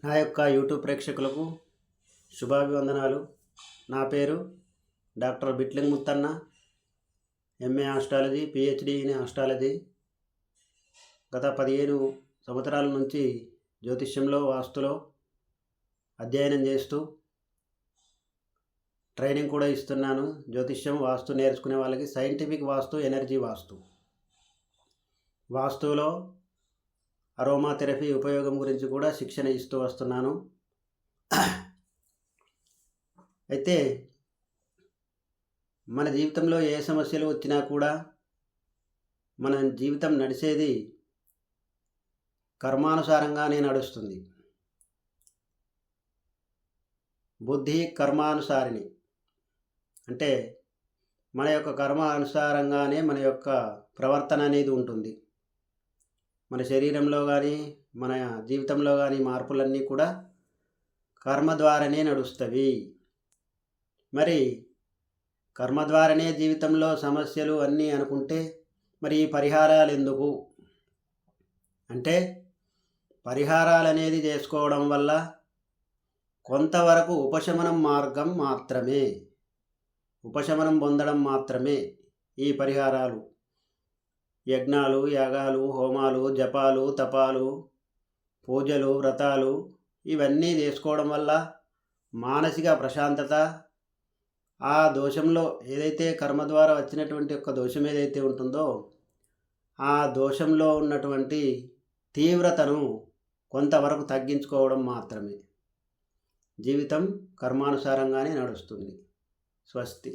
నా యొక్క యూట్యూబ్ ప్రేక్షకులకు శుభాభివందనాలు. నా పేరు doctor Bitling Muthanna, MA astrology, PhD in astrology. గత 15 సంవత్సరాల నుంచి జ్యోతిష్యంలో, వాస్తులో అధ్యయనం చేస్తూ ట్రైనింగ్ కూడా ఇస్తున్నాను. జ్యోతిష్యం, వాస్తు నేర్చుకునే వాళ్ళకి సైంటిఫిక్ వాస్తు, ఎనర్జీ వాస్తు, వాస్తువులో అరోమా థెరపీ ఉపయోగం గురించి కూడా శిక్షణ ఇస్తూ వస్తున్నాను. అయితే మన జీవితంలో ఏ సమస్యలు వచ్చినా కూడా మన జీవితం నడిచేది కర్మానుసారంగానే నడుస్తుంది. బుద్ధి కర్మానుసారిణి అంటే మన యొక్క కర్మ అనుసారంగానే మన యొక్క ప్రవర్తన అనేది ఉంటుంది. మన శరీరంలో కానీ మన జీవితంలో కానీ మార్పులన్నీ కూడా కర్మ ద్వారానే నడుస్తవి. మరి కర్మ ద్వారానే జీవితంలో సమస్యలు అన్నీ అనుకుంటే మరి ఈ పరిహారాలు ఎందుకు అంటే, పరిహారాలు అనేది చేసుకోవడం వల్ల కొంతవరకు ఉపశమనం మార్గం మాత్రమే, ఉపశమనం పొందడం మాత్రమే ఈ పరిహారాలు. యజ్ఞాలు, యాగాలు, హోమాలు, జపాలు, తపాలు, పూజలు, వ్రతాలు ఇవన్నీ చేసుకోవడం వల్ల మానసిక ప్రశాంతత, ఆ దోషంలో ఏదైతే కర్మ ద్వారా వచ్చినటువంటి యొక్క దోషం ఏదైతే ఉంటుందో ఆ దోషంలో ఉన్నటువంటి తీవ్రతను కొంతవరకు తగ్గించుకోవడం మాత్రమే. జీవితం కర్మానుసారంగానే నడుస్తుంది. స్వస్తి.